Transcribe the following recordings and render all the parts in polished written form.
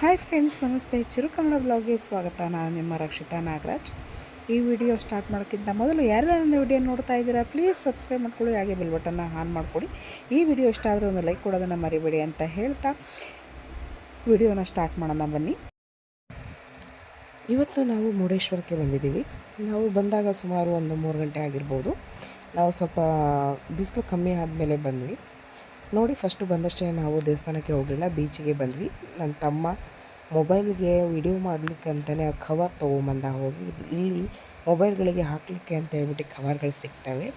Hi friends, ನಮಸ್ತೆ. ಚಿರು ಕನ್ನಡ ಬ್ಲಾಗ್ಗೆ ಸ್ವಾಗತ. ನಾನು ನಿಮ್ಮ ರಕ್ಷಿತಾ ನಾಗರಾಜ್. ಈ ವಿಡಿಯೋ ಸ್ಟಾರ್ಟ್ ಮಾಡೋಕ್ಕಿಂತ ಮೊದಲು ಯಾರ್ಯಾರು ನನ್ನ ವಿಡಿಯೋ ನೋಡ್ತಾ ಇದ್ದೀರಾ, ಪ್ಲೀಸ್ ಸಬ್ಸ್ಕ್ರೈಬ್ ಮಾಡ್ಕೊಳ್ಳಿ, ಹಾಗೆ ಬೆಲ್ ಬಟನ್ನ ಆನ್ ಮಾಡಿಕೊಡಿ. ಈ ವಿಡಿಯೋ ಇಷ್ಟ ಆದರೆ ಒಂದು ಲೈಕ್ ಕೊಡೋದನ್ನು ಮರಿಬೇಡಿ ಅಂತ ಹೇಳ್ತಾ ವಿಡಿಯೋನ ಸ್ಟಾರ್ಟ್ ಮಾಡೋಣ ಬನ್ನಿ. ಇವತ್ತು ನಾವು ಮುರುಡೇಶ್ವರಕ್ಕೆ ಬಂದಿದ್ದೀವಿ. ನಾವು ಬಂದಾಗ ಸುಮಾರು ಒಂದು 3 ಗಂಟೆ ಆಗಿರ್ಬೋದು. ನಾವು ಸ್ವಲ್ಪ ಬಿಸಿಲು ಕಮ್ಮಿ ಆದಮೇಲೆ ಬಂದ್ವಿ. ನೋಡಿ, ಫಸ್ಟು ಬಂದಷ್ಟೇ ನಾವು ದೇವಸ್ಥಾನಕ್ಕೆ ಹೋಗಲಿಲ್ಲ, ಬೀಚಿಗೆ ಬಂದ್ವಿ. ನನ್ನ ತಮ್ಮ ಮೊಬೈಲ್ಗೆ ವಿಡಿಯೋ ಮಾಡಲಿಕ್ಕೆ ಅಂತಲೇ ಕವರ್ ತೊಗೊಂಬಂದ. ಹೋಗಿ ಇಲ್ಲಿ ಮೊಬೈಲ್ಗಳಿಗೆ ಹಾಕಲಿಕ್ಕೆ ಅಂತ ಹೇಳ್ಬಿಟ್ಟು ಕವರ್ಗಳು ಸಿಗ್ತವೆ.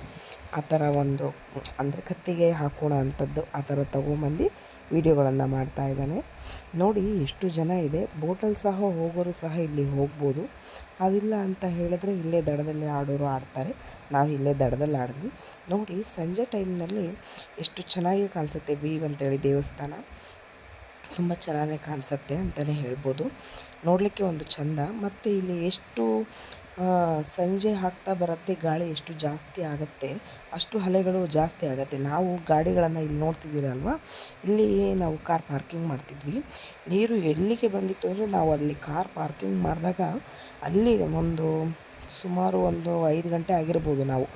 ಆ ಥರ ಒಂದು ಅಂದರೆ ಕತ್ತಿಗೆ ಹಾಕೋಣ ಅಂಥದ್ದು ಆ ಥರ ತೊಗೊಂಬಂದು ವೀಡಿಯೋಗಳನ್ನು ಮಾಡ್ತಾಯಿದ್ದಾನೆ. ನೋಡಿ ಎಷ್ಟು ಜನ ಇದೆ. ಬೋಟಲ್ಲಿ ಸಹ ಹೋಗೋರು ಸಹ ಇಲ್ಲಿ ಹೋಗ್ಬೋದು. ಅದಿಲ್ಲ ಅಂತ ಹೇಳಿದ್ರೆ ಇಲ್ಲೇ ದಡದಲ್ಲಿ ಆಡೋರು ಆಡ್ತಾರೆ. ನಾವು ಇಲ್ಲೇ ದಡದಲ್ಲಿ ಆಡಿದ್ವಿ. ನೋಡಿ, ಸಂಜೆ ಟೈಮ್ನಲ್ಲಿ ಎಷ್ಟು ಚೆನ್ನಾಗಿ ಕಾಣಿಸುತ್ತೆ ವೀವ್ ಅಂತೇಳಿ. ದೇವಸ್ಥಾನ ತುಂಬ ಚೆನ್ನಾಗಿ ಕಾಣಿಸುತ್ತೆ ಅಂತಲೇ ಹೇಳ್ಬೋದು. ನೋಡಲಿಕ್ಕೆ ಒಂದು ಚೆಂದ. ಮತ್ತು ಇಲ್ಲಿ ಎಷ್ಟು ಸಂಜೆ ಆಗ್ತಾ ಬರುತ್ತೆ, ಗಾಳಿ ಎಷ್ಟು ಜಾಸ್ತಿ ಆಗುತ್ತೆ ಅಷ್ಟು ಅಲೆಗಳು ಜಾಸ್ತಿ ಆಗುತ್ತೆ. ನಾವು ಗಾಡಿಗಳನ್ನು ಇಲ್ಲಿ ನೋಡ್ತಿದ್ದೀರಲ್ವ, ಇಲ್ಲಿ ನಾವು ಕಾರ್ ಪಾರ್ಕಿಂಗ್ ಮಾಡ್ತಿದ್ವಿ. ನೀರು ಎಲ್ಲಿಗೆ ಬಂದಿತ್ತು ಅಂದರೆ, ನಾವು ಅಲ್ಲಿ ಕಾರ್ ಪಾರ್ಕಿಂಗ್ ಮಾಡಿದಾಗ ಅಲ್ಲಿ ಸುಮಾರು ಒಂದು 5 ಗಂಟೆ ಆಗಿರ್ಬೋದು ನಾವು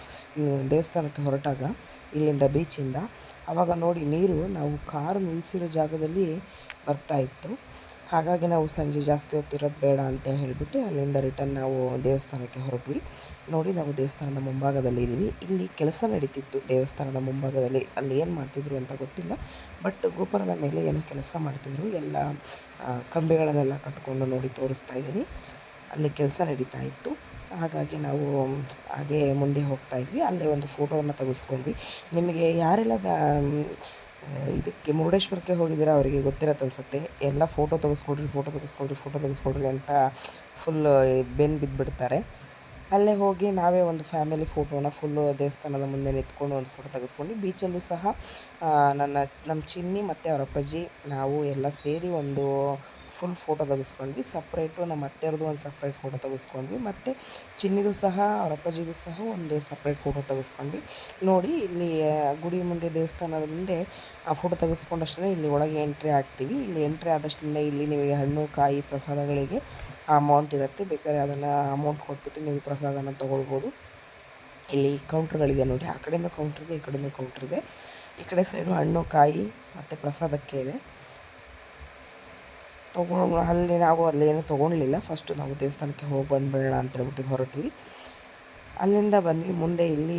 ದೇವಸ್ಥಾನಕ್ಕೆ ಹೊರಟಾಗ ಇಲ್ಲಿಂದ ಬೀಚಿಂದ. ಆವಾಗ ನೋಡಿ, ನೀರು ನಾವು ಕಾರು ನಿಲ್ಲಿಸಿರೋ ಜಾಗದಲ್ಲಿ ಬರ್ತಾಯಿತ್ತು. ಹಾಗಾಗಿ ನಾವು ಸಂಜೆ ಜಾಸ್ತಿ ಹೊತ್ತಿರೋದು ಬೇಡ ಅಂತ ಹೇಳಿಬಿಟ್ಟು ಅಲ್ಲಿಂದ ರಿಟರ್ನ್ ನಾವು ದೇವಸ್ಥಾನಕ್ಕೆ ಹೊರಟ್ವಿ. ನೋಡಿ, ನಾವು ದೇವಸ್ಥಾನದ ಮುಂಭಾಗದಲ್ಲಿ ಇದ್ದೀವಿ. ಇಲ್ಲಿ ಕೆಲಸ ನಡೀತಿತ್ತು ದೇವಸ್ಥಾನದ ಮುಂಭಾಗದಲ್ಲಿ. ಅಲ್ಲಿ ಏನು ಮಾಡ್ತಿದ್ರು ಅಂತ ಗೊತ್ತಿಲ್ಲ, ಬಟ್ ಗೋಪುರದ ಮೇಲೆ ಏನೋ ಕೆಲಸ ಮಾಡ್ತಿದ್ರು. ಎಲ್ಲ ಕಂಬಿಗಳನ್ನೆಲ್ಲ ಕಟ್ಕೊಂಡು ನೋಡಿ ತೋರಿಸ್ತಾ ಇದ್ದೀನಿ. ಅಲ್ಲಿ ಕೆಲಸ ನಡೀತಾ ಇತ್ತು. ಹಾಗಾಗಿ ನಾವು ಹಾಗೆ ಮುಂದೆ ಹೋಗ್ತಾ ಇದ್ವಿ. ಅಲ್ಲೇ ಒಂದು ಫೋಟೋವನ್ನು ತೆಗೆಸ್ಕೊಂಡ್ವಿ. ನಿಮಗೆ ಯಾರೆಲ್ಲ ಇದಕ್ಕೆ ಮುರುಡೇಶ್ವರಕ್ಕೆ ಹೋಗಿದ್ದೀರಾ ಅವರಿಗೆ ಗೊತ್ತಿರತ್ತೆ ಅನಿಸುತ್ತೆ. ಎಲ್ಲ ಫೋಟೋ ತೆಗೆಸ್ಕೊಳ್ರಿ ಅಂತ ಫುಲ್ ಬೆನ್ನು ಬಿದ್ದುಬಿಡ್ತಾರೆ. ಅಲ್ಲೇ ಹೋಗಿ ನಾವೇ ಒಂದು ಫ್ಯಾಮಿಲಿ ಫೋಟೋನ ಫುಲ್ಲು ದೇವಸ್ಥಾನದ ಮುಂದೆ ನಿಂತ್ಕೊಂಡು ಒಂದು ಫೋಟೋ ತೆಗೆಸ್ಕೊಂಡು, ಬೀಚಲ್ಲೂ ಸಹ ನಮ್ಮ ಚಿನ್ನಿ ಮತ್ತು ಅವರ ಅಪ್ಪಾಜಿ ನಾವು ಎಲ್ಲ ಸೇರಿ ಒಂದು ಫುಲ್ ಫೋಟೋ ತೆಗೆಸ್ಕೊಂಡ್ವಿ. ಸಪ್ರೇಟು ನಮ್ಮ ಅತ್ತೆಯವ್ರದ್ದು ಒಂದು ಸಪ್ರೇಟ್ ಫೋಟೋ ತೆಗೆಸ್ಕೊಂಡ್ವಿ, ಮತ್ತು ಚಿನ್ನಿದು ಸಹ ಅವರ ಅಪ್ಪಾಜಿದು ಸಹ ಒಂದು ಸಪ್ರೇಟ್ ಫೋಟೋ ತೆಗೆಸ್ಕೊಂಡ್ವಿ. ನೋಡಿ, ಇಲ್ಲಿ ಗುಡಿ ಮುಂದೆ ದೇವಸ್ಥಾನದ ಮುಂದೆ ಆ ಫೋಟೋ ತೆಗೆಸ್ಕೊಂಡಷ್ಟೇ ಇಲ್ಲಿ ಒಳಗೆ ಎಂಟ್ರಿ ಆಗ್ತೀವಿ. ಇಲ್ಲಿ ಎಂಟ್ರಿ ಆದಷ್ಟೇ ಇಲ್ಲಿ ನಿಮಗೆ ಹಣ್ಣು ಕಾಯಿ ಪ್ರಸಾದಗಳಿಗೆ ಅಮೌಂಟ್ ಇರುತ್ತೆ. ಬೇಕಾದ್ರೆ ಅದನ್ನು ಅಮೌಂಟ್ ಕೊಟ್ಬಿಟ್ಟು ನೀವು ಪ್ರಸಾದನ ತೊಗೊಳ್ಬೋದು. ಇಲ್ಲಿ ಕೌಂಟ್ರ್ಗಳಿದೆ ನೋಡಿ, ಆ ಕಡೆಯಿಂದ ಕೌಂಟ್ರಿದೆ, ಈ ಕಡೆಯಿಂದ ಕೌಂಟ್ರಿದೆ. ಈ ಕಡೆ ಸೈಡು ಹಣ್ಣು ಕಾಯಿ ಮತ್ತು ಪ್ರಸಾದಕ್ಕೆ ಇದೆ. ಅಲ್ಲಿ ನಾವು ಅಲ್ಲೇನು ತೊಗೊಳ್ಲಿಲ್ಲ. ಫಸ್ಟು ನಾವು ದೇವಸ್ಥಾನಕ್ಕೆ ಹೋಗಿ ಬಂದುಬಿಡೋಣ ಅಂತ ಹೇಳ್ಬಿಟ್ಟು ಹೊರಟ್ವಿ. ಅಲ್ಲಿಂದ ಬಂದ್ವಿ. ಮುಂದೆ ಇಲ್ಲಿ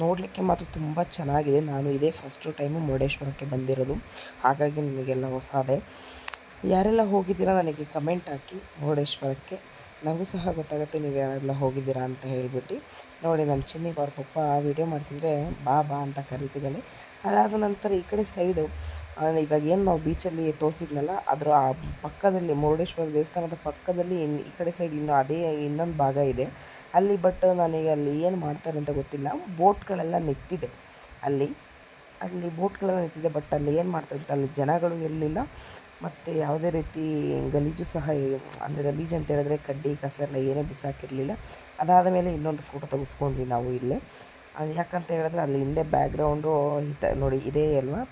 ನೋಡಲಿಕ್ಕೆ ಮಾತ್ರ ತುಂಬ ಚೆನ್ನಾಗಿದೆ. ನಾನು ಇದೇ ಫಸ್ಟು ಟೈಮು ಮುರುಡೇಶ್ವರಕ್ಕೆ ಬಂದಿರೋದು, ಹಾಗಾಗಿ ನಿಮಗೆಲ್ಲ ಹೊಸದೇ. ಯಾರೆಲ್ಲ ಹೋಗಿದ್ದೀರಾ ನನಗೆ ಕಮೆಂಟ್ ಹಾಕಿ ಮುರುಡೇಶ್ವರಕ್ಕೆ. ನನಗೂ ಸಹ ಗೊತ್ತಾಗುತ್ತೆ ನೀವು ಯಾರೆಲ್ಲ ಹೋಗಿದ್ದೀರಾ ಅಂತ ಹೇಳ್ಬಿಟ್ಟು. ನೋಡಿ, ನಮ್ಮ ಚಿನ್ನಿ ಅವ್ರ ಪಪ್ಪ ವೀಡಿಯೋ ಮಾಡ್ತಿದ್ರೆ ಬಾ ಅಂತ ಕರೀತಿದ್ದಾನೆ. ಅದಾದ ನಂತರ ಈ ಕಡೆ ಸೈಡು ಇವಾಗ ಏನು ನಾವು ಬೀಚಲ್ಲಿ ತೋರಿಸಿದ್ನಲ್ಲ, ಅದರ ಆ ಪಕ್ಕದಲ್ಲಿ ಮುರುಡೇಶ್ವರ ದೇವಸ್ಥಾನದ ಪಕ್ಕದಲ್ಲಿ ಈ ಕಡೆ ಸೈಡ್ ಅದೇ ಇನ್ನೊಂದು ಭಾಗ ಇದೆ ಅಲ್ಲಿ. ಬಟ್ ನನಗೆ ಅಲ್ಲಿ ಏನು ಮಾಡ್ತಾರೆ ಅಂತ ಗೊತ್ತಿಲ್ಲ. ಬೋಟ್ಗಳೆಲ್ಲ ನಿಂತಿದೆ ಅಲ್ಲಿ ಬೋಟ್ಗಳೆಲ್ಲ ನಿಂತಿದೆ. ಬಟ್ ಅಲ್ಲಿ ಏನು ಮಾಡ್ತಾರೆ ಅಂತ, ಅಲ್ಲಿ ಜನಗಳು ಇರಲಿಲ್ಲ. ಮತ್ತು ಯಾವುದೇ ರೀತಿ ಗಲೀಜು ಸಹ, ಅಂದರೆ ಗಲೀಜು ಅಂತ ಹೇಳಿದ್ರೆ ಕಡ್ಡಿ ಕಸರೆಲ್ಲ ಏನೂ ಬಿಸಾಕಿರಲಿಲ್ಲ. ಅದಾದ ಮೇಲೆ ಇನ್ನೊಂದು ಫೋಟೋ ತೆಗೆಸ್ಕೊಂಡ್ವಿ ನಾವು ಇಲ್ಲೇ. ಯಾಕಂತ ಹೇಳಿದ್ರೆ ಅಲ್ಲಿ ಹಿಂದೆ ಬ್ಯಾಕ್ಗ್ರೌಂಡು ನೋಡಿ ಇದೇ ಅಲ್ವಾ,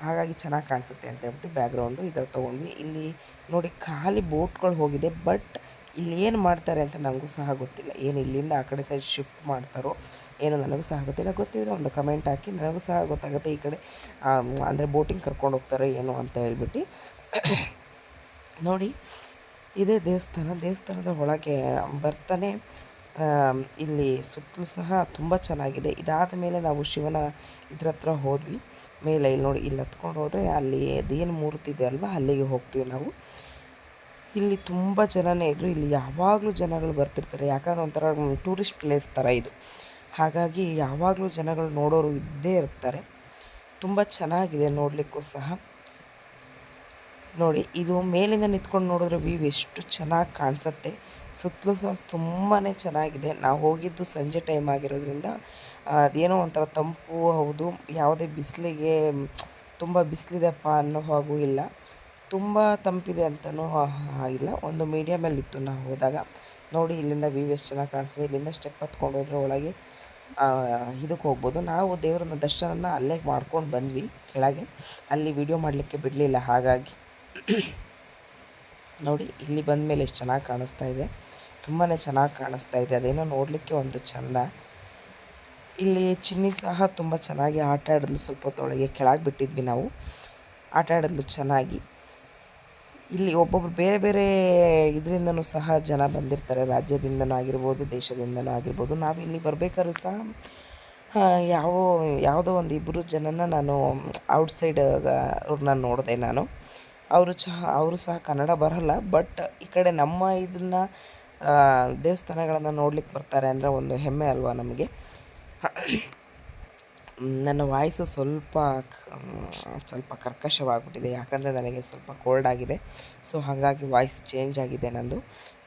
ಹಾಗಾಗಿ ಚೆನ್ನಾಗಿ ಕಾಣಿಸುತ್ತೆ ಅಂತ ಹೇಳ್ಬಿಟ್ಟು ಬ್ಯಾಕ್ಗ್ರೌಂಡು ಇದರ ತೊಗೊಂಡ್ವಿ. ಇಲ್ಲಿ ನೋಡಿ, ಖಾಲಿ ಬೋಟ್ಗಳು ಹೋಗಿದೆ. ಬಟ್ ಇಲ್ಲಿ ಏನು ಮಾಡ್ತಾರೆ ಅಂತ ನನಗೂ ಸಹ ಗೊತ್ತಿಲ್ಲ. ಏನು ಇಲ್ಲಿಂದ ಆ ಕಡೆ ಸೈಡ್ ಶಿಫ್ಟ್ ಮಾಡ್ತಾರೋ ಏನು ನನಗೂ ಸಹ ಗೊತ್ತಿಲ್ಲ. ಗೊತ್ತಿದ್ರೆ ಒಂದು ಕಮೆಂಟ್ ಹಾಕಿ, ನನಗೂ ಸಹ ಗೊತ್ತಾಗುತ್ತೆ ಈ ಕಡೆ ಅಂದರೆ ಬೋಟಿಂಗ್ ಕರ್ಕೊಂಡು ಹೋಗ್ತಾರೆ ಏನು ಅಂತ ಹೇಳ್ಬಿಟ್ಟು. ನೋಡಿ, ಇದೇ ದೇವಸ್ಥಾನದ ಒಳಗೆ ಬರ್ತಾನೆ ಇಲ್ಲಿ ಸುತ್ತಲೂ ಸಹ ತುಂಬ ಚೆನ್ನಾಗಿದೆ. ಇದಾದ ಮೇಲೆ ನಾವು ಶಿವನ ಇದ್ರ ಹತ್ರ ಹೋದ್ವಿ. ಮೇಲೆ ಇಲ್ಲಿ ನೋಡಿ, ಇಲ್ಲಿ ಹತ್ಕೊಂಡು ಹೋದರೆ ಅಲ್ಲಿ ಅದೇನು ಮೂರ್ತಿ ಇದೆ ಅಲ್ವಾ, ಅಲ್ಲಿಗೆ ಹೋಗ್ತೀವಿ ನಾವು. ಇಲ್ಲಿ ತುಂಬ ಜನನೇ ಇದ್ದರು. ಇಲ್ಲಿ ಯಾವಾಗಲೂ ಜನಗಳು ಬರ್ತಿರ್ತಾರೆ. ಯಾಕಂದ್ರೆ ಒಂಥರ ಟೂರಿಸ್ಟ್ ಪ್ಲೇಸ್ ಥರ ಇದು. ಹಾಗಾಗಿ ಯಾವಾಗಲೂ ಜನಗಳು ನೋಡೋರು ಇದ್ದೇ ಇರ್ತಾರೆ. ತುಂಬ ಚೆನ್ನಾಗಿದೆ ನೋಡಲಿಕ್ಕೂ ಸಹ. ನೋಡಿ, ಇದು ಮೇಲಿಂದ ನಿಂತ್ಕೊಂಡು ನೋಡಿದ್ರೆ ವ್ಯೂ ಎಷ್ಟು ಚೆನ್ನಾಗಿ ಕಾಣಿಸುತ್ತೆ. ಸುತ್ತಲೂ ಸಹ ತುಂಬಾ ಚೆನ್ನಾಗಿದೆ. ನಾವು ಹೋಗಿದ್ದು ಸಂಜೆ ಟೈಮ್ ಆಗಿರೋದ್ರಿಂದ ಅದೇನೋ ಒಂಥರ ತಂಪು ಹೌದು. ಯಾವುದೇ ಬಿಸಿಲಿಗೆ ತುಂಬ ಬಿಸಿಲಿದೆಪ್ಪ ಅನ್ನೋ ಹಾಗೂ ಇಲ್ಲ, ತುಂಬ ತಂಪಿದೆ ಅಂತಲೂ ಇಲ್ಲ, ಒಂದು ಮೀಡಿಯಮಲ್ಲಿತ್ತು ನಾವು ಹೋದಾಗ. ನೋಡಿ, ಇಲ್ಲಿಂದ ವ್ಯೂ ಎಷ್ಟು ಚೆನ್ನಾಗಿ ಕಾಣಿಸ್ತದೆ. ಇಲ್ಲಿಂದ ಸ್ಟೆಪ್ ಹತ್ಕೊಂಡು ಹೋದರೆ ಒಳಗೆ ಇದಕ್ಕೆ ಹೋಗ್ಬೋದು. ನಾವು ದೇವರನ್ನ ದರ್ಶನನ ಅಲ್ಲೇ ಮಾಡ್ಕೊಂಡು ಬಂದ್ವಿ ಕೆಳಗೆ. ಅಲ್ಲಿ ವಿಡಿಯೋ ಮಾಡಲಿಕ್ಕೆ ಬಿಡಲಿಲ್ಲ. ಹಾಗಾಗಿ ನೋಡಿ ಇಲ್ಲಿ ಬಂದ ಮೇಲೆ ಎಷ್ಟು ಚೆನ್ನಾಗಿ ಕಾಣಿಸ್ತಾ ಇದೆ, ತುಂಬಾ ಚೆನ್ನಾಗಿ ಕಾಣಿಸ್ತಾ ಇದೆ. ಅದೇನೋ ನೋಡಲಿಕ್ಕೆ ಒಂದು ಚೆಂದ. ಇಲ್ಲಿ ಚಿನ್ನಿ ಸಹ ತುಂಬ ಚೆನ್ನಾಗಿ ಆಟ ಆಡಿದ್ಲು. ಸ್ವಲ್ಪ ಹೊತ್ತೊಳಗೆ ಕೆಳಗೆ ಬಿಟ್ಟಿದ್ವಿ ನಾವು, ಆಟ ಆಡಿದ್ಲು ಚೆನ್ನಾಗಿ. ಇಲ್ಲಿ ಒಬ್ಬೊಬ್ರು ಬೇರೆ ಬೇರೆ ಇದರಿಂದನೂ ಸಹ ಜನ ಬಂದಿರ್ತಾರೆ, ರಾಜ್ಯದಿಂದನೂ ಆಗಿರ್ಬೋದು, ದೇಶದಿಂದನೂ ಆಗಿರ್ಬೋದು. ನಾವು ಇಲ್ಲಿ ಬರಬೇಕಾದ್ರೂ ಸಹ ಯಾವುದೋ ಒಂದು ಇಬ್ಬರು ಜನನ ನಾನು ಔಟ್ಸೈಡ್ ಅವ್ರನ್ನ ನೋಡಿದೆ ನಾನು. ಅವರು ಸಹ ಕನ್ನಡ ಬರಲ್ಲ, ಬಟ್ ಈ ಕಡೆ ನಮ್ಮ ಇದನ್ನು ದೇವಸ್ಥಾನಗಳನ್ನು ನೋಡ್ಲಿಕ್ಕೆ ಬರ್ತಾರೆ ಅಂದರೆ ಒಂದು ಹೆಮ್ಮೆ ಅಲ್ವಾ ನಮಗೆ. ನನ್ನ ವಾಯ್ಸು ಸ್ವಲ್ಪ ಕರ್ಕಶವಾಗ್ಬಿಟ್ಟಿದೆ, ಯಾಕಂದರೆ ನನಗೆ ಸ್ವಲ್ಪ ಕೋಲ್ಡ್ ಆಗಿದೆ. ಸೊ ಹಾಗಾಗಿ ವಾಯ್ಸ್ ಚೇಂಜ್ ಆಗಿದೆ ನಂದು,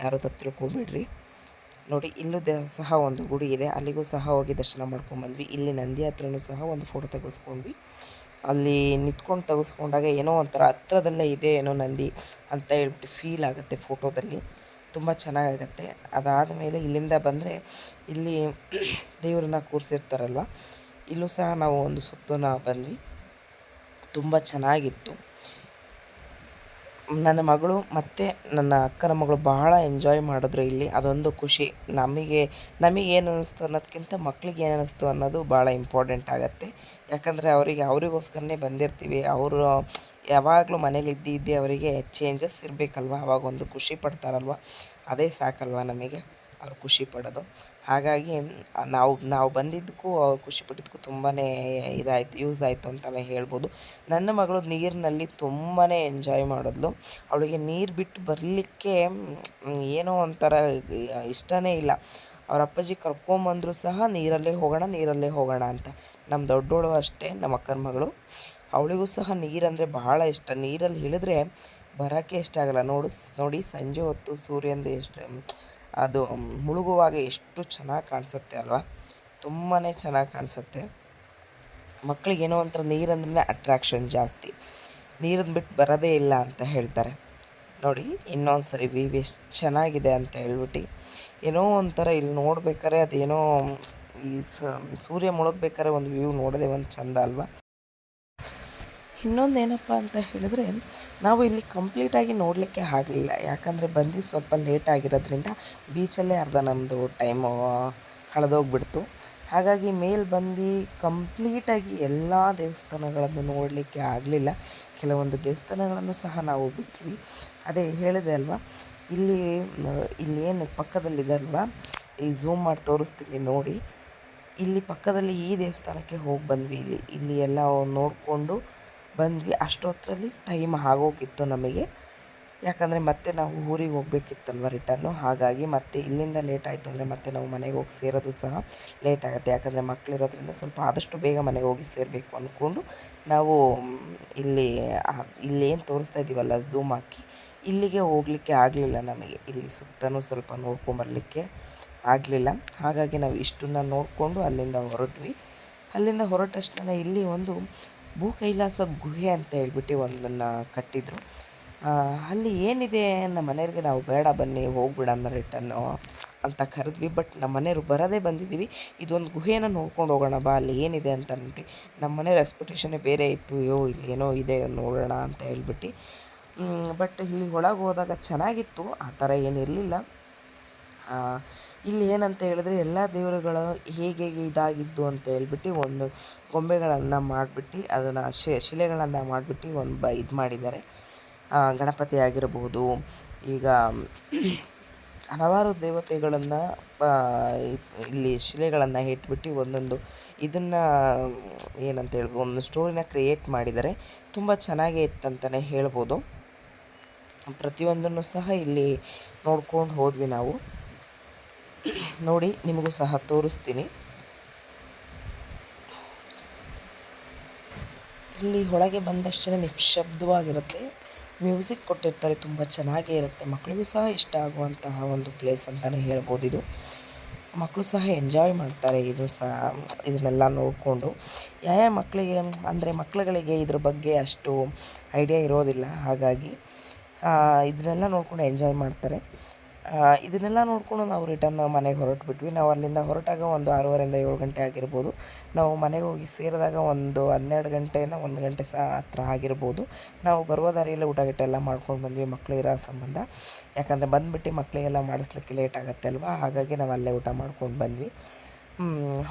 ಯಾರೂ ತಪ್ಪು ತಿಳ್ಕೊಬೇಡ್ರಿ. ನೋಡಿ ಇಲ್ಲೂ ಸಹ ಒಂದು ಗುಡಿ ಇದೆ, ಅಲ್ಲಿಗೂ ಸಹ ಹೋಗಿ ದರ್ಶನ ಮಾಡ್ಕೊಂಡ್ಬಂದ್ವಿ. ಇಲ್ಲಿ ನಂದಿ ಹತ್ರನೂ ಸಹ ಒಂದು ಫೋಟೋ ತೆಗೆಸ್ಕೊಂಡ್ವಿ. ಅಲ್ಲಿ ನಿಂತ್ಕೊಂಡು ತೆಗೆಸ್ಕೊಂಡಾಗ ಏನೋ ಒಂಥರ ಹತ್ರದಲ್ಲೇ ಇದೆ ಏನೋ ನಂದಿ ಅಂತ ಹೇಳ್ಬಿಟ್ಟು ಫೀಲ್ ಆಗುತ್ತೆ ಫೋಟೋದಲ್ಲಿ, ತುಂಬ ಚೆನ್ನಾಗಾಗತ್ತೆ. ಅದಾದ ಮೇಲೆ ಇಲ್ಲಿಂದ ಬಂದರೆ ಇಲ್ಲಿ ದೇವ್ರನ್ನ ಕೂರಿಸಿರ್ತಾರಲ್ವ, ಇಲ್ಲೂ ಸಹ ನಾವು ಒಂದು ಸುತ್ತನ ಬಂದ್ವಿ, ತುಂಬ ಚೆನ್ನಾಗಿತ್ತು. ನನ್ನ ಮಗಳು ಮತ್ತು ನನ್ನ ಅಕ್ಕನ ಮಗಳು ಬಹಳ ಎಂಜಾಯ್ ಮಾಡಿದ್ರು ಇಲ್ಲಿ, ಅದೊಂದು ಖುಷಿ. ನಮಗೇನು ಅನ್ನಿಸ್ತು ಅನ್ನೋದಕ್ಕಿಂತ ಮಕ್ಳಿಗೆ ಏನು ಅನ್ನಿಸ್ತು ಅನ್ನೋದು ಭಾಳ ಇಂಪಾರ್ಟೆಂಟ್ ಆಗುತ್ತೆ. ಯಾಕಂದರೆ ಅವರಿಗೋಸ್ಕರನೇ ಬಂದಿರ್ತೀವಿ. ಅವರು ಯಾವಾಗಲೂ ಮನೇಲಿ ಇದ್ದೇ ಅವರಿಗೆ ಚೇಂಜಸ್ ಇರಬೇಕಲ್ವ, ಅವಾಗೊಂದು ಖುಷಿ ಪಡ್ತಾರಲ್ವ, ಅದೇ ಸಾಕಲ್ವ ನಮಗೆ ಅವ್ರು ಖುಷಿ ಪಡೋದು. ಹಾಗಾಗಿ ನಾವು ಬಂದಿದ್ದಕ್ಕೂ ಅವ್ರು ಖುಷಿಪಟ್ಟಿದ್ದಕ್ಕೂ ತುಂಬಾ ಯೂಸ್ ಆಯಿತು ಅಂತಲೇ ಹೇಳ್ಬೋದು. ನನ್ನ ಮಗಳು ನೀರಿನಲ್ಲಿ ತುಂಬಾ ಎಂಜಾಯ್ ಮಾಡಿದ್ಲು. ಅವಳಿಗೆ ನೀರು ಬಿಟ್ಟು ಬರಲಿಕ್ಕೆ ಏನೋ ಒಂಥರ ಇಷ್ಟನೇ ಇಲ್ಲ. ಅವ್ರ ಅಪ್ಪಾಜಿ ಕರ್ಕೊಂಬಂದರೂ ಸಹ ನೀರಲ್ಲೇ ಹೋಗೋಣ ಅಂತ. ನಮ್ಮ ದೊಡ್ಡೋಳು ಅಷ್ಟೇ, ನಮ್ಮ ಅಕ್ಕನ ಮಗಳು, ಅವಳಿಗೂ ಸಹ ನೀರಂದರೆ ಬಹಳ ಇಷ್ಟ. ನೀರಲ್ಲಿ ಇಳಿದ್ರೆ ಬರೋಕ್ಕೆ ಇಷ್ಟ ಆಗಲ್ಲ. ನೋಡಿ ಸಂಜೆ ಹೊತ್ತು ಸೂರ್ಯಂದು ಅದು ಮುಳುಗುವಾಗ ಎಷ್ಟು ಚೆನ್ನಾಗಿ ಕಾಣಿಸುತ್ತೆ ಅಲ್ವಾ, ತುಂಬಾ ಚೆನ್ನಾಗಿ ಕಾಣಿಸುತ್ತೆ. ಮಕ್ಕಳಿಗೇನೋ ಒಂಥರ ನೀರಂದ್ರೆ ಅಟ್ರಾಕ್ಷನ್ ಜಾಸ್ತಿ, ನೀರನ್ನು ಬಿಟ್ಟು ಬರೋದೇ ಇಲ್ಲ ಅಂತ ಹೇಳ್ತಾರೆ. ನೋಡಿ ಇನ್ನೊಂದು ಸರಿ ವ್ಯೂ ಎಷ್ಟು ಚೆನ್ನಾಗಿದೆ ಅಂತ ಹೇಳ್ಬಿಟ್ಟು, ಏನೋ ಒಂಥರ ಇಲ್ಲಿ ನೋಡ್ಬೇಕಾದ್ರೆ ಅದೇನೋ ಈ ಸೂರ್ಯ ಮುಳುಗ್ಬೇಕಾದ್ರೆ ಒಂದು ವ್ಯೂ ನೋಡೋದೇ ಒಂದು ಚೆಂದ ಅಲ್ವಾ. ಇನ್ನೊಂದು ಏನಪ್ಪ ಅಂತ ಹೇಳಿದ್ರೆ, ನಾವು ಇಲ್ಲಿ ಕಂಪ್ಲೀಟಾಗಿ ನೋಡಲಿಕ್ಕೆ ಆಗಲಿಲ್ಲ, ಯಾಕಂದರೆ ಬಂದು ಸ್ವಲ್ಪ ಲೇಟ್ ಆಗಿರೋದ್ರಿಂದ ಬೀಚಲ್ಲೇ ಅರ್ಧ ನಮ್ಮದು ಟೈಮು ಕಳೆದೋಗ್ಬಿಡ್ತು. ಹಾಗಾಗಿ ಮೇಲೆ ಬಂದು ಕಂಪ್ಲೀಟಾಗಿ ಎಲ್ಲ ದೇವಸ್ಥಾನಗಳನ್ನು ನೋಡಲಿಕ್ಕೆ ಆಗಲಿಲ್ಲ. ಕೆಲವೊಂದು ದೇವಸ್ಥಾನಗಳನ್ನು ಸಹ ನಾವು ಬಿಟ್ವಿ. ಅದೇ ಹೇಳಿದೆ ಅಲ್ವಾ, ಏನು ಪಕ್ಕದಲ್ಲಿದೆ ಅಲ್ವಾ, ಈ ಝೂಮ್ ಮಾಡಿ ತೋರಿಸ್ತೀನಿ ನೋಡಿ. ಇಲ್ಲಿ ಪಕ್ಕದಲ್ಲಿ ಈ ದೇವಸ್ಥಾನಕ್ಕೆ ಹೋಗಿ ಬಂದ್ವಿ. ಇಲ್ಲಿ ಎಲ್ಲ ನೋಡಿಕೊಂಡು ಬಂದ್ವಿ. ಅಷ್ಟೊತ್ತರಲ್ಲಿ ಟೈಮ್ ಆಗೋಗಿತ್ತು ನಮಗೆ, ಯಾಕಂದರೆ ಮತ್ತೆ ನಾವು ಊರಿಗೆ ಹೋಗ್ಬೇಕಿತ್ತಲ್ವ ರಿಟರ್ನು. ಹಾಗಾಗಿ ಮತ್ತೆ ಇಲ್ಲಿಂದ ಲೇಟ್ ಆಯಿತು ಅಂದರೆ ಮತ್ತೆ ನಾವು ಮನೆಗೆ ಹೋಗಿ ಸೇರೋದು ಸಹ ಲೇಟ್ ಆಗುತ್ತೆ. ಯಾಕಂದರೆ ಮಕ್ಕಳಿರೋದ್ರಿಂದ ಸ್ವಲ್ಪ ಆದಷ್ಟು ಬೇಗ ಮನೆಗೆ ಹೋಗಿ ಸೇರಬೇಕು ಅಂದ್ಕೊಂಡು ನಾವು ಇಲ್ಲೇನು ತೋರಿಸ್ತಾ ಇದ್ದೀವಲ್ಲ ಝೂಮ್ ಹಾಕಿ, ಇಲ್ಲಿಗೆ ಹೋಗಲಿಕ್ಕೆ ಆಗಲಿಲ್ಲ ನಮಗೆ. ಇಲ್ಲಿ ಸುತ್ತಲೂ ಸ್ವಲ್ಪ ನೋಡ್ಕೊಂಬರಲಿಕ್ಕೆ ಆಗಲಿಲ್ಲ. ಹಾಗಾಗಿ ನಾವು ಇಷ್ಟನ್ನು ನೋಡಿಕೊಂಡು ಅಲ್ಲಿಂದ ಹೊರಟ್ವಿ. ಅಲ್ಲಿಂದ ಹೊರಟಷ್ಟೇ ಇಲ್ಲಿ ಒಂದು ಭೂ ಕೈಲಾಸ ಗುಹೆ ಅಂತ ಹೇಳ್ಬಿಟ್ಟು ಒಂದನ್ನು ಕಟ್ಟಿದ್ರು. ಅಲ್ಲಿ ಏನಿದೆ ನಮ್ಮ ಮನೆಯವ್ರಿಗೆ ನಾವು ಬೇಡ ಬನ್ನಿ ಹೋಗ್ಬಿಡೋಣ ರಿಟರ್ನು ಅಂತ ಕರೆದ್ವಿ. ಬಟ್ ನಮ್ಮ ಮನೆಯವ್ರು ಬರೋದೇ ಬಂದಿದ್ದೀವಿ, ಇದೊಂದು ಗುಹೆನ ನೋಡ್ಕೊಂಡು ಹೋಗೋಣ ಬಾ, ಅಲ್ಲಿ ಏನಿದೆ ಅಂತ ಅಂದ್ಬಿಟ್ಟು. ನಮ್ಮ ಮನೆಯವ್ರ ಎಕ್ಸ್ಪೆಕ್ಟೇಷನ್ನೇ ಬೇರೆ ಇತ್ತು, ಇಲ್ಲಿ ಏನೋ ಇದೆ ನೋಡೋಣ ಅಂತ ಹೇಳ್ಬಿಟ್ಟು. ಬಟ್ ಇಲ್ಲಿ ಒಳಗೆ ಹೋದಾಗ ಚೆನ್ನಾಗಿತ್ತು, ಆ ಥರ ಏನಿರಲಿಲ್ಲ. ಇಲ್ಲಿ ಏನಂತ ಹೇಳಿದ್ರೆ ಎಲ್ಲ ದೇವರುಗಳು ಹೇಗೆ ಇದಾಗಿದ್ದು ಅಂತ ಹೇಳ್ಬಿಟ್ಟು ಒಂದು ಗೊಂಬೆಗಳನ್ನು ಮಾಡಿಬಿಟ್ಟು ಅದನ್ನು ಶಿಲೆಗಳನ್ನು ಮಾಡಿಬಿಟ್ಟು ಇದು ಮಾಡಿದ್ದಾರೆ. ಗಣಪತಿ ಆಗಿರಬಹುದು, ಈಗ ಹಲವಾರು ದೇವತೆಗಳನ್ನು ಇಲ್ಲಿ ಶಿಲೆಗಳನ್ನು ಇಟ್ಬಿಟ್ಟು ಒಂದೊಂದು ಇದನ್ನು ಏನಂತ ಹೇಳ್ಬೋದು, ಒಂದು ಸ್ಟೋರಿನ ಕ್ರಿಯೇಟ್ ಮಾಡಿದ್ದಾರೆ. ತುಂಬ ಚೆನ್ನಾಗೇ ಇತ್ತಂತಲೇ ಹೇಳ್ಬೋದು. ಪ್ರತಿಯೊಂದನ್ನು ಸಹ ಇಲ್ಲಿ ನೋಡ್ಕೊಂಡು ಹೋದ್ವಿ ನಾವು. ನೋಡಿ ನಿಮಗೂ ಸಹ ತೋರಿಸ್ತೀನಿ. ಇಲ್ಲಿ ಒಳಗೆ ಬಂದಷ್ಟೇ ನಿಶ್ಶಬ್ದವಾಗಿರುತ್ತೆ, ಮ್ಯೂಸಿಕ್ ಕೊಟ್ಟಿರ್ತಾರೆ, ತುಂಬ ಚೆನ್ನಾಗೇ ಇರುತ್ತೆ. ಮಕ್ಕಳಿಗೂ ಸಹ ಇಷ್ಟ ಆಗುವಂತಹ ಒಂದು ಪ್ಲೇಸ್ ಅಂತಲೇ ಹೇಳ್ಬೋದು ಇದು. ಮಕ್ಕಳು ಸಹ ಎಂಜಾಯ್ ಮಾಡ್ತಾರೆ ಇದನ್ನೆಲ್ಲ ನೋಡಿಕೊಂಡು. ಯಾವ ಮಕ್ಕಳಿಗೆ ಅಂದರೆ ಮಕ್ಕಳುಗಳಿಗೆ ಇದ್ರ ಬಗ್ಗೆ ಅಷ್ಟು ಐಡಿಯಾ ಇರೋದಿಲ್ಲ, ಹಾಗಾಗಿ ಇದನ್ನೆಲ್ಲ ನೋಡ್ಕೊಂಡು ಎಂಜಾಯ್ ಮಾಡ್ತಾರೆ. ಇದನ್ನೆಲ್ಲ ನೋಡಿಕೊಂಡು ನಾವು ರಿಟರ್ನ್ ಮನೆಗೆ ಹೊರಟುಬಿಟ್ವಿ. ನಾವು ಅಲ್ಲಿಂದ ಹೊರಟಾಗ ಒಂದು 6:30ಇಂದ 7 ಗಂಟೆ ಆಗಿರ್ಬೋದು. ನಾವು ಮನೆಗೆ ಹೋಗಿ ಸೇರಿದಾಗ ಒಂದು 12 ಗಂಟೆಯಿಂದ 1 ಗಂಟೆ ಸಹ ಹತ್ರ ಆಗಿರ್ಬೋದು. ನಾವು ಬರುವ ದಾರಿಯಲ್ಲೇ ಊಟ ಗೀಟ ಎಲ್ಲ ಮಾಡ್ಕೊಂಡು ಬಂದ್ವಿ, ಮಕ್ಕಳು ಇರೋ ಸಂಬಂಧ. ಯಾಕಂದರೆ ಬಂದುಬಿಟ್ಟು ಮಕ್ಕಳಿಗೆಲ್ಲ ಮಾಡಿಸ್ಲಿಕ್ಕೆ ಲೇಟ್ ಆಗುತ್ತೆ ಅಲ್ವಾ, ಹಾಗಾಗಿ ನಾವು ಅಲ್ಲೇ ಊಟ ಮಾಡ್ಕೊಂಡು ಬಂದ್ವಿ.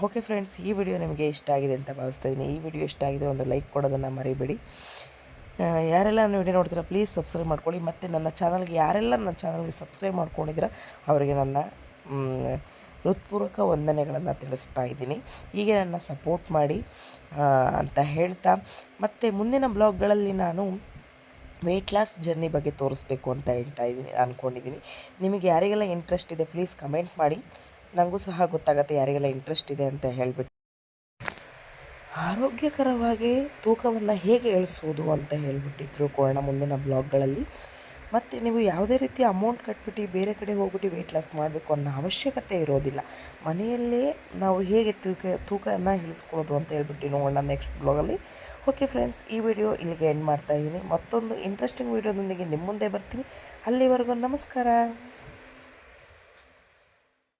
ಓಕೆ ಫ್ರೆಂಡ್ಸ್, ಈ ವಿಡಿಯೋ ನಿಮಗೆ ಇಷ್ಟ ಆಗಿದೆ ಅಂತ ಭಾವಿಸ್ತಾ ಇದ್ದೀನಿ. ಈ ವಿಡಿಯೋ ಇಷ್ಟ ಆಗಿದೆ ಒಂದು ಲೈಕ್ ಕೊಡೋದನ್ನು ಮರಿಬೇಡಿ. ಯಾರೆಲ್ಲ ನನ್ನ ವಿಡಿಯೋ ನೋಡ್ತೀರಾ ಪ್ಲೀಸ್ ಸಬ್ಸ್ಕ್ರೈಬ್ ಮಾಡ್ಕೊಳ್ಳಿ. ಮತ್ತು ನನ್ನ ಚಾನಲ್ಗೆ ಯಾರೆಲ್ಲ ನನ್ನ ಚಾನಲ್ಗೆ ಸಬ್ಸ್ಕ್ರೈಬ್ ಮಾಡ್ಕೊಂಡಿದ್ದೀರಾ ಅವರಿಗೆ ನನ್ನ ಹೃತ್ಪೂರ್ವಕ ವಂದನೆಗಳನ್ನು ತಿಳಿಸ್ತಾ ಇದ್ದೀನಿ. ಹೀಗೆ ನನ್ನ ಸಪೋರ್ಟ್ ಮಾಡಿ ಅಂತ ಹೇಳ್ತಾ, ಮತ್ತು ಮುಂದಿನ ಬ್ಲಾಗ್ಗಳಲ್ಲಿ ನಾನು ವೆಯ್ಟ್ ಲಾಸ್ ಜರ್ನಿ ಬಗ್ಗೆ ತೋರಿಸ್ಬೇಕು ಅಂತ ಅಂದ್ಕೊಂಡಿದ್ದೀನಿ. ನಿಮಗೆ ಯಾರಿಗೆಲ್ಲ ಇಂಟ್ರೆಸ್ಟ್ ಇದೆ ಪ್ಲೀಸ್ ಕಮೆಂಟ್ ಮಾಡಿ, ನನಗೂ ಸಹ ಗೊತ್ತಾಗುತ್ತೆ ಯಾರಿಗೆಲ್ಲ ಇಂಟ್ರೆಸ್ಟ್ ಇದೆ ಅಂತ ಹೇಳಿಬಿಟ್ಟು. ಆರೋಗ್ಯಕರವಾಗಿ ತೂಕವನ್ನು ಹೇಗೆ ಇಳಿಸೋದು ಅಂತ ಹೇಳಿಬಿಟ್ಟು ತಿಳ್ಕೊಳ್ಳೋಣ ಮುಂದಿನ ಬ್ಲಾಗ್ಗಳಲ್ಲಿ. ಮತ್ತು ನೀವು ಯಾವುದೇ ರೀತಿ ಅಮೌಂಟ್ ಕಟ್ಬಿಟ್ಟು ಬೇರೆ ಕಡೆ ಹೋಗ್ಬಿಟ್ಟು ವೆಯ್ಟ್ ಲಾಸ್ ಮಾಡಬೇಕು ಅನ್ನೋ ಅವಶ್ಯಕತೆ ಇರೋದಿಲ್ಲ. ಮನೆಯಲ್ಲೇ ನಾವು ಹೇಗೆ ತೂಕವನ್ನು ಇಳಿಸ್ಕೊಳ್ಳೋದು ಅಂತ ಹೇಳ್ಬಿಟ್ಟು ನೋಡೋಣ ನೆಕ್ಸ್ಟ್ ಬ್ಲಾಗಲ್ಲಿ. ಓಕೆ ಫ್ರೆಂಡ್ಸ್, ಈ ವಿಡಿಯೋ ಇಲ್ಲಿಗೆ ಎಂಡ್ ಮಾಡ್ತಾಯಿದ್ದೀನಿ. ಮತ್ತೊಂದು ಇಂಟ್ರೆಸ್ಟಿಂಗ್ ವಿಡಿಯೋದೊಂದಿಗೆ ನಿಮ್ಮ ಮುಂದೆ ಬರ್ತೀನಿ. ಅಲ್ಲಿವರೆಗೂ ನಮಸ್ಕಾರ.